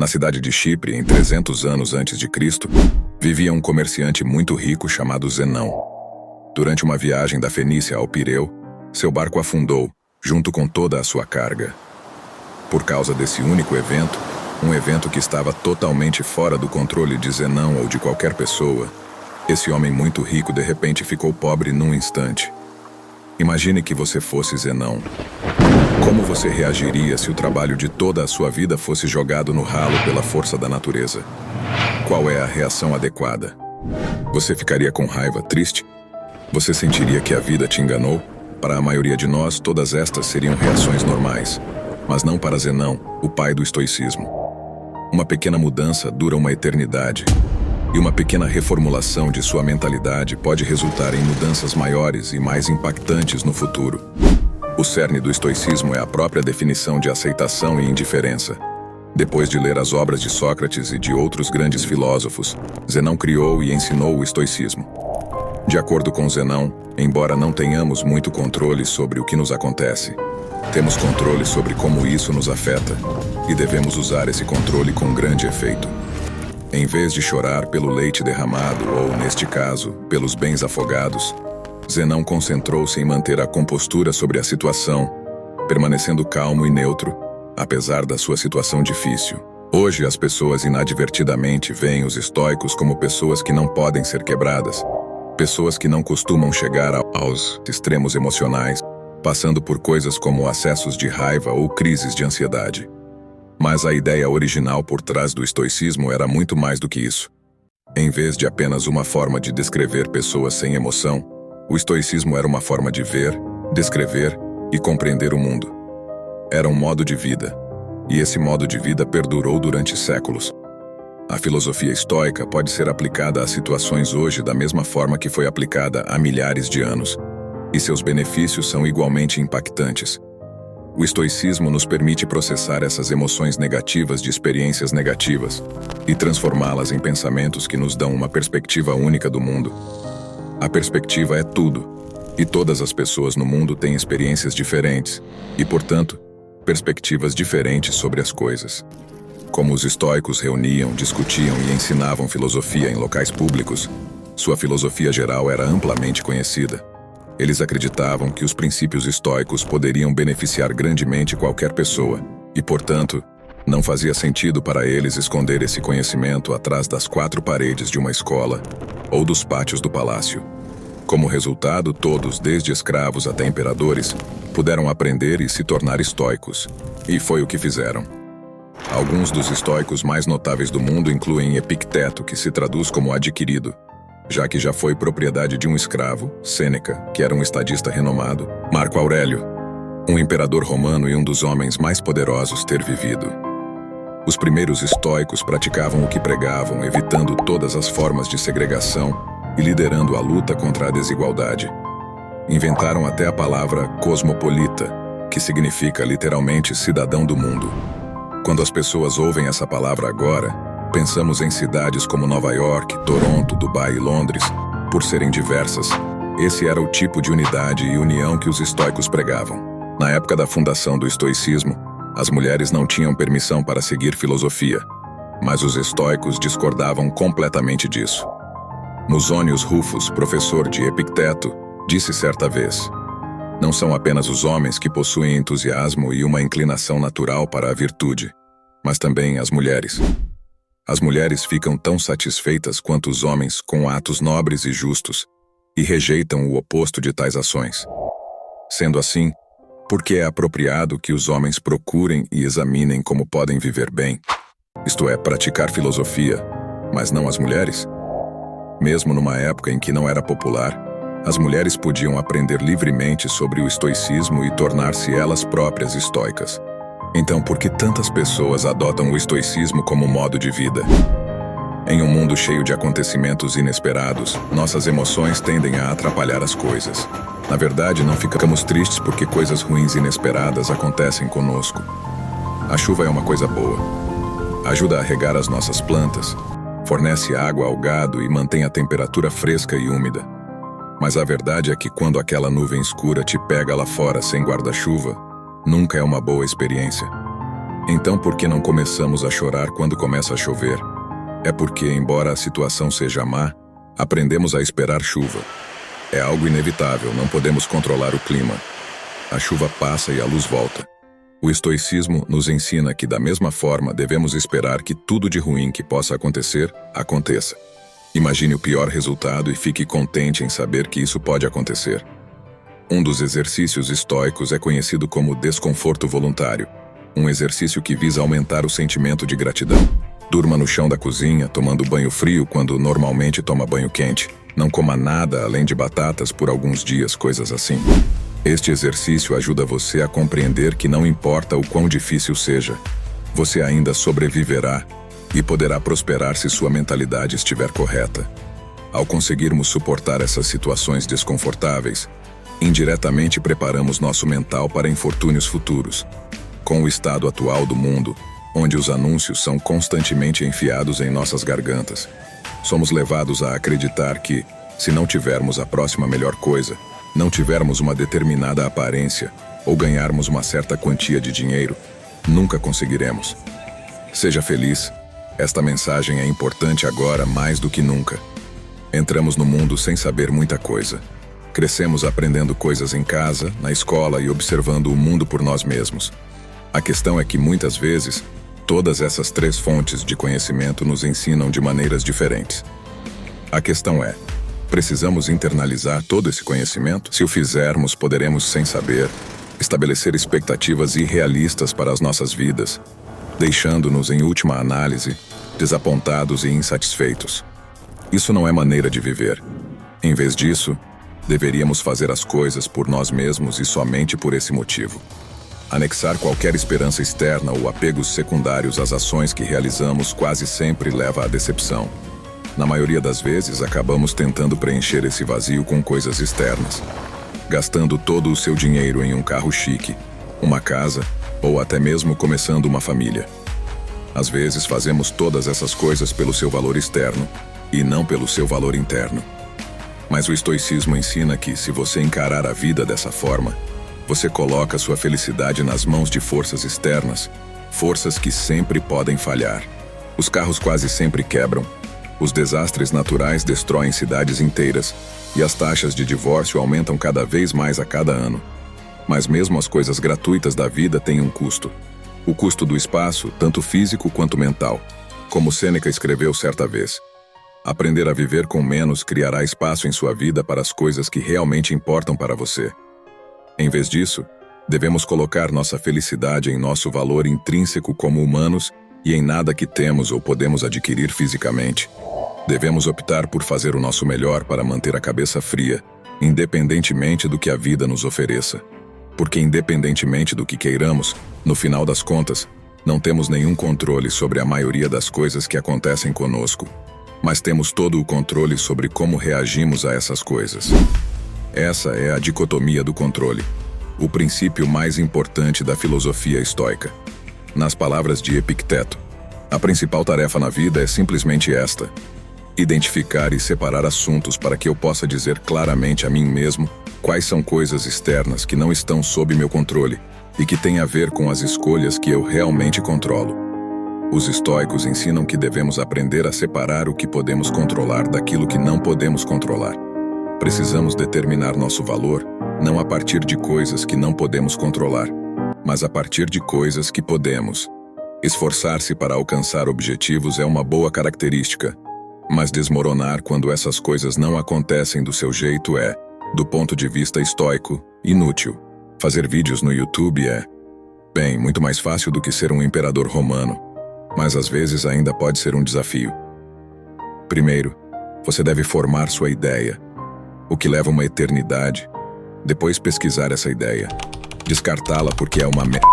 Na cidade de Chipre, em 300 anos antes de Cristo, vivia um comerciante muito rico chamado Zenão. Durante uma viagem da Fenícia ao Pireu, seu barco afundou, junto com toda a sua carga. Por causa desse único evento, um evento que estava totalmente fora do controle de Zenão ou de qualquer pessoa, esse homem muito rico de repente ficou pobre num instante. Imagine que você fosse Zenão. Como você reagiria se o trabalho de toda a sua vida fosse jogado no ralo pela força da natureza? Qual é a reação adequada? Você ficaria com raiva, triste? Você sentiria que a vida te enganou? Para a maioria de nós, todas estas seriam reações normais, mas não para Zenão, o pai do estoicismo. Uma pequena mudança dura uma eternidade, e uma pequena reformulação de sua mentalidade pode resultar em mudanças maiores e mais impactantes no futuro. O cerne do estoicismo é a própria definição de aceitação e indiferença. Depois de ler as obras de Sócrates e de outros grandes filósofos, Zenão criou e ensinou o estoicismo. De acordo com Zenão, embora não tenhamos muito controle sobre o que nos acontece, temos controle sobre como isso nos afeta, e devemos usar esse controle com grande efeito. Em vez de chorar pelo leite derramado ou, neste caso, pelos bens afogados, Zenão concentrou-se em manter a compostura sobre a situação, permanecendo calmo e neutro, apesar da sua situação difícil. Hoje, as pessoas inadvertidamente veem os estoicos como pessoas que não podem ser quebradas, pessoas que não costumam chegar aos extremos emocionais, passando por coisas como acessos de raiva ou crises de ansiedade. Mas a ideia original por trás do estoicismo era muito mais do que isso. Em vez de apenas uma forma de descrever pessoas sem emoção, o estoicismo era uma forma de ver, descrever e compreender o mundo. Era um modo de vida, e esse modo de vida perdurou durante séculos. A filosofia estoica pode ser aplicada a situações hoje da mesma forma que foi aplicada há milhares de anos, e seus benefícios são igualmente impactantes. O estoicismo nos permite processar essas emoções negativas de experiências negativas e transformá-las em pensamentos que nos dão uma perspectiva única do mundo. A perspectiva é tudo, e todas as pessoas no mundo têm experiências diferentes e, portanto, perspectivas diferentes sobre as coisas. Como os estoicos reuniam, discutiam e ensinavam filosofia em locais públicos, sua filosofia geral era amplamente conhecida. Eles acreditavam que os princípios estoicos poderiam beneficiar grandemente qualquer pessoa, e, portanto, não fazia sentido para eles esconder esse conhecimento atrás das quatro paredes de uma escola ou dos pátios do palácio. Como resultado, todos, desde escravos até imperadores, puderam aprender e se tornar estoicos, e foi o que fizeram. Alguns dos estoicos mais notáveis do mundo incluem Epicteto, que se traduz como adquirido, já que já foi propriedade de um escravo, Sêneca, que era um estadista renomado, Marco Aurélio, um imperador romano e um dos homens mais poderosos ter vivido. Os primeiros estoicos praticavam o que pregavam, evitando todas as formas de segregação e liderando a luta contra a desigualdade. Inventaram até a palavra cosmopolita, que significa literalmente cidadão do mundo. Quando as pessoas ouvem essa palavra agora, pensamos em cidades como Nova York, Toronto, Dubai e Londres, por serem diversas. Esse era o tipo de unidade e união que os estoicos pregavam. Na época da fundação do estoicismo, as mulheres não tinham permissão para seguir filosofia, mas os estoicos discordavam completamente disso. Musonius Rufus, professor de Epicteto, disse certa vez: "Não são apenas os homens que possuem entusiasmo e uma inclinação natural para a virtude, mas também as mulheres. As mulheres ficam tão satisfeitas quanto os homens com atos nobres e justos, e rejeitam o oposto de tais ações. Sendo assim, por que é apropriado que os homens procurem e examinem como podem viver bem, isto é, praticar filosofia, mas não as mulheres? Mesmo numa época em que não era popular, as mulheres podiam aprender livremente sobre o estoicismo e tornar-se elas próprias estoicas. Então, por que tantas pessoas adotam o estoicismo como modo de vida? Em um mundo cheio de acontecimentos inesperados, nossas emoções tendem a atrapalhar as coisas. Na verdade, não ficamos tristes porque coisas ruins e inesperadas acontecem conosco. A chuva é uma coisa boa. Ajuda a regar as nossas plantas, fornece água ao gado e mantém a temperatura fresca e úmida. Mas a verdade é que quando aquela nuvem escura te pega lá fora sem guarda-chuva, nunca é uma boa experiência. Então por que não começamos a chorar quando começa a chover? É porque, embora a situação seja má, aprendemos a esperar chuva. É algo inevitável, não podemos controlar o clima. A chuva passa e a luz volta. O estoicismo nos ensina que, da mesma forma, devemos esperar que tudo de ruim que possa acontecer, aconteça. Imagine o pior resultado e fique contente em saber que isso pode acontecer. Um dos exercícios estoicos é conhecido como desconforto voluntário, um exercício que visa aumentar o sentimento de gratidão. Durma no chão da cozinha, tomando banho frio quando normalmente toma banho quente. Não coma nada além de batatas por alguns dias, coisas assim. Este exercício ajuda você a compreender que não importa o quão difícil seja, você ainda sobreviverá e poderá prosperar se sua mentalidade estiver correta. Ao conseguirmos suportar essas situações desconfortáveis, indiretamente preparamos nosso mental para infortúnios futuros. Com o estado atual do mundo, onde os anúncios são constantemente enfiados em nossas gargantas, somos levados a acreditar que, se não tivermos a próxima melhor coisa, não tivermos uma determinada aparência ou ganharmos uma certa quantia de dinheiro, nunca conseguiremos. Seja feliz. Esta mensagem é importante agora mais do que nunca. Entramos no mundo sem saber muita coisa. Crescemos aprendendo coisas em casa, na escola e observando o mundo por nós mesmos. A questão é que muitas vezes, todas essas três fontes de conhecimento nos ensinam de maneiras diferentes. A questão é, precisamos internalizar todo esse conhecimento? Se o fizermos, poderemos, sem saber, estabelecer expectativas irrealistas para as nossas vidas, deixando-nos, em última análise, desapontados e insatisfeitos. Isso não é maneira de viver. Em vez disso, deveríamos fazer as coisas por nós mesmos e somente por esse motivo. Anexar qualquer esperança externa ou apegos secundários às ações que realizamos quase sempre leva à decepção. Na maioria das vezes, acabamos tentando preencher esse vazio com coisas externas, gastando todo o seu dinheiro em um carro chique, uma casa ou até mesmo começando uma família. Às vezes, fazemos todas essas coisas pelo seu valor externo e não pelo seu valor interno. Mas o estoicismo ensina que, se você encarar a vida dessa forma, você coloca sua felicidade nas mãos de forças externas, forças que sempre podem falhar. Os carros quase sempre quebram, os desastres naturais destroem cidades inteiras e as taxas de divórcio aumentam cada vez mais a cada ano. Mas mesmo as coisas gratuitas da vida têm um custo. O custo do espaço, tanto físico quanto mental. Como Sêneca escreveu certa vez, aprender a viver com menos criará espaço em sua vida para as coisas que realmente importam para você. Em vez disso, devemos colocar nossa felicidade em nosso valor intrínseco como humanos e em nada que temos ou podemos adquirir fisicamente. Devemos optar por fazer o nosso melhor para manter a cabeça fria, independentemente do que a vida nos ofereça. Porque independentemente do que queiramos, no final das contas, não temos nenhum controle sobre a maioria das coisas que acontecem conosco, mas temos todo o controle sobre como reagimos a essas coisas. Essa é a dicotomia do controle, o princípio mais importante da filosofia estoica. Nas palavras de Epicteto, a principal tarefa na vida é simplesmente esta: identificar e separar assuntos para que eu possa dizer claramente a mim mesmo quais são coisas externas que não estão sob meu controle e que têm a ver com as escolhas que eu realmente controlo. Os estoicos ensinam que devemos aprender a separar o que podemos controlar daquilo que não podemos controlar. Precisamos determinar nosso valor, não a partir de coisas que não podemos controlar, mas a partir de coisas que podemos. Esforçar-se para alcançar objetivos é uma boa característica, mas desmoronar quando essas coisas não acontecem do seu jeito é, do ponto de vista estoico, inútil. Fazer vídeos no YouTube é, bem, muito mais fácil do que ser um imperador romano, mas às vezes ainda pode ser um desafio. Primeiro, você deve formar sua ideia, o que leva uma eternidade. Depois pesquisar essa ideia, descartá-la porque é uma merda.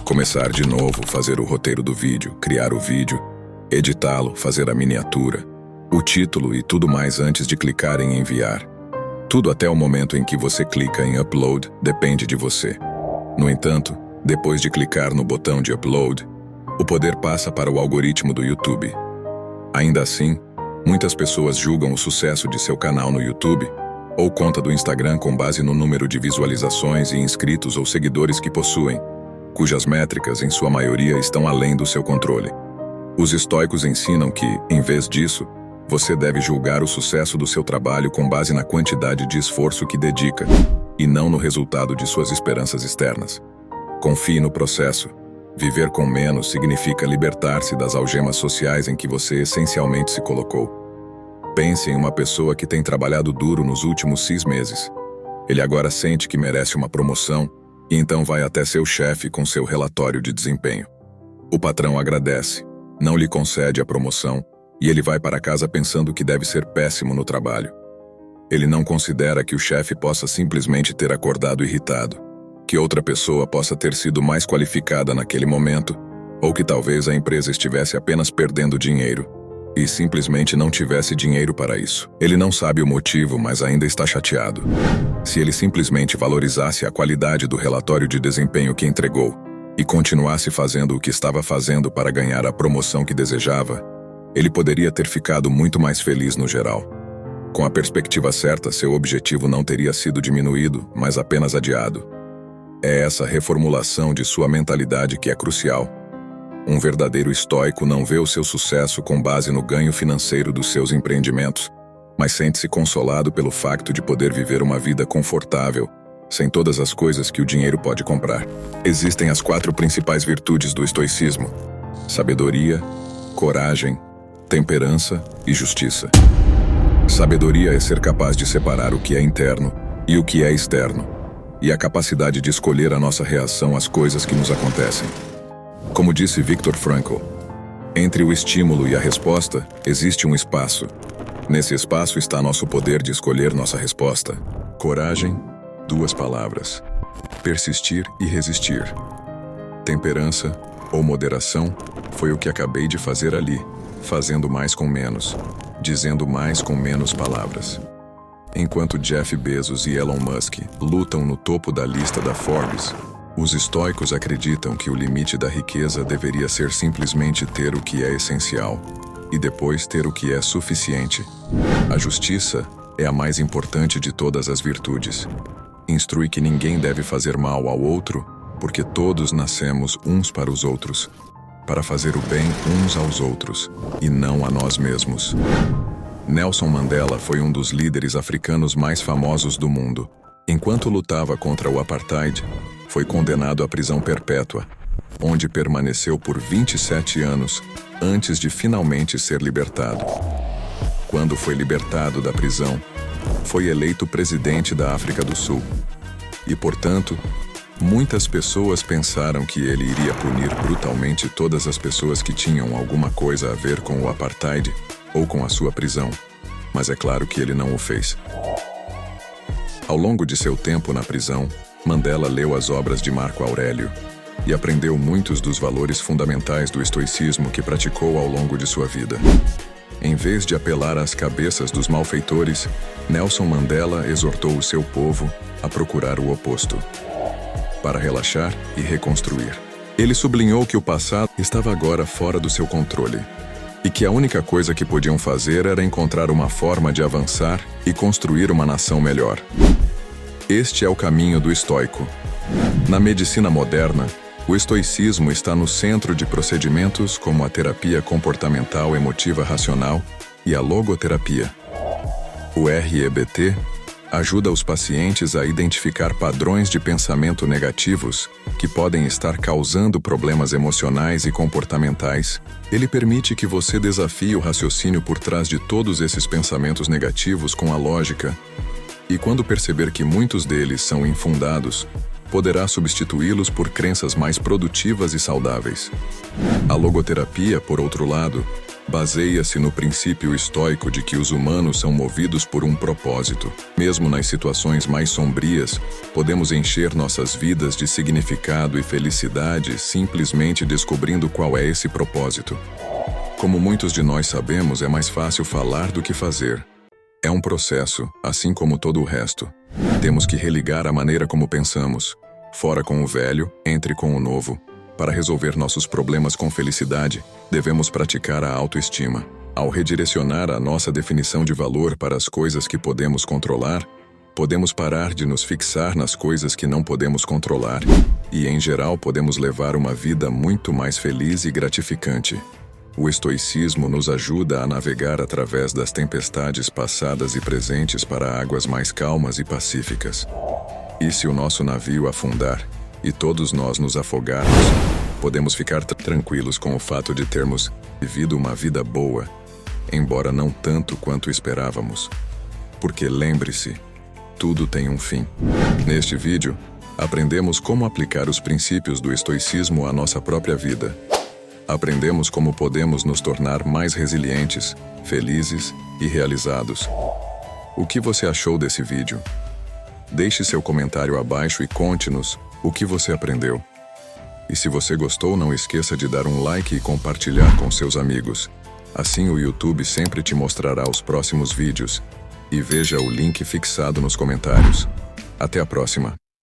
Começar de novo, fazer o roteiro do vídeo, criar o vídeo, editá-lo, fazer a miniatura, o título e tudo mais antes de clicar em enviar. Tudo até o momento em que você clica em upload depende de você. No entanto, depois de clicar no botão de upload, o poder passa para o algoritmo do YouTube. Ainda assim, muitas pessoas julgam o sucesso de seu canal no YouTube ou conta do Instagram com base no número de visualizações e inscritos ou seguidores que possuem. cujas métricas, em sua maioria, estão além do seu controle. Os estoicos ensinam que, em vez disso, você deve julgar o sucesso do seu trabalho com base na quantidade de esforço que dedica, e não no resultado de suas esperanças externas. Confie no processo. Viver com menos significa libertar-se das algemas sociais em que você essencialmente se colocou. Pense em uma pessoa que tem trabalhado duro nos últimos 6 meses. Ele agora sente que merece uma promoção e então vai até seu chefe com seu relatório de desempenho. O patrão agradece, não lhe concede a promoção e ele vai para casa pensando que deve ser péssimo no trabalho. Ele não considera que o chefe possa simplesmente ter acordado irritado, que outra pessoa possa ter sido mais qualificada naquele momento, ou que talvez a empresa estivesse apenas perdendo dinheiro e simplesmente não tivesse dinheiro para isso. Ele não sabe o motivo, mas ainda está chateado. Se ele simplesmente valorizasse a qualidade do relatório de desempenho que entregou e continuasse fazendo o que estava fazendo para ganhar a promoção que desejava, ele poderia ter ficado muito mais feliz no geral. Com a perspectiva certa, seu objetivo não teria sido diminuído, mas apenas adiado. É essa reformulação de sua mentalidade que é crucial. Um verdadeiro estoico não vê o seu sucesso com base no ganho financeiro dos seus empreendimentos, mas sente-se consolado pelo facto de poder viver uma vida confortável, sem todas as coisas que o dinheiro pode comprar. Existem as 4 principais virtudes do estoicismo: sabedoria, coragem, temperança e justiça. Sabedoria é ser capaz de separar o que é interno e o que é externo, e a capacidade de escolher a nossa reação às coisas que nos acontecem. Como disse Viktor Frankl, entre o estímulo e a resposta existe um espaço. Nesse espaço está nosso poder de escolher nossa resposta. Coragem, 2 palavras: persistir e resistir. Temperança, ou moderação, foi o que acabei de fazer ali, fazendo mais com menos, dizendo mais com menos palavras. Enquanto Jeff Bezos e Elon Musk lutam no topo da lista da Forbes, os estoicos acreditam que o limite da riqueza deveria ser simplesmente ter o que é essencial, e depois ter o que é suficiente. A justiça é a mais importante de todas as virtudes. Instrui que ninguém deve fazer mal ao outro, porque todos nascemos uns para os outros, para fazer o bem uns aos outros, e não a nós mesmos. Nelson Mandela foi um dos líderes africanos mais famosos do mundo. Enquanto lutava contra o apartheid, foi condenado à prisão perpétua, onde permaneceu por 27 anos antes de finalmente ser libertado. Quando foi libertado da prisão, foi eleito presidente da África do Sul. E, portanto, muitas pessoas pensaram que ele iria punir brutalmente todas as pessoas que tinham alguma coisa a ver com o apartheid ou com a sua prisão, mas é claro que ele não o fez. Ao longo de seu tempo na prisão, Mandela leu as obras de Marco Aurélio e aprendeu muitos dos valores fundamentais do estoicismo que praticou ao longo de sua vida. Em vez de apelar às cabeças dos malfeitores, Nelson Mandela exortou o seu povo a procurar o oposto, para relaxar e reconstruir. Ele sublinhou que o passado estava agora fora do seu controle e que a única coisa que podiam fazer era encontrar uma forma de avançar e construir uma nação melhor. Este é o caminho do estoico. Na medicina moderna, o estoicismo está no centro de procedimentos como a terapia comportamental emotiva racional e a logoterapia. O REBT ajuda os pacientes a identificar padrões de pensamento negativos que podem estar causando problemas emocionais e comportamentais. Ele permite que você desafie o raciocínio por trás de todos esses pensamentos negativos com a lógica, e quando perceber que muitos deles são infundados, poderá substituí-los por crenças mais produtivas e saudáveis. A logoterapia, por outro lado, baseia-se no princípio estoico de que os humanos são movidos por um propósito. Mesmo nas situações mais sombrias, podemos encher nossas vidas de significado e felicidade simplesmente descobrindo qual é esse propósito. Como muitos de nós sabemos, é mais fácil falar do que fazer. É um processo, assim como todo o resto. Temos que religar a maneira como pensamos. Fora com o velho, entre com o novo. Para resolver nossos problemas com felicidade, devemos praticar a autoestima. Ao redirecionar a nossa definição de valor para as coisas que podemos controlar, Podemos parar de nos fixar nas coisas que não podemos controlar e, em geral, podemos levar uma vida muito mais feliz e gratificante. O estoicismo nos ajuda a navegar através das tempestades passadas e presentes para águas mais calmas e pacíficas. E se o nosso navio afundar e todos nós nos afogarmos, podemos ficar tranquilos com o fato de termos vivido uma vida boa, embora não tanto quanto esperávamos. Porque lembre-se, tudo tem um fim. Neste vídeo, aprendemos como aplicar os princípios do estoicismo à nossa própria vida. Aprendemos como podemos nos tornar mais resilientes, felizes e realizados. O que você achou desse vídeo? Deixe seu comentário abaixo e conte-nos o que você aprendeu. E se você gostou, não esqueça de dar um like e compartilhar com seus amigos. Assim o YouTube sempre te mostrará os próximos vídeos. E veja o link fixado nos comentários. Até a próxima!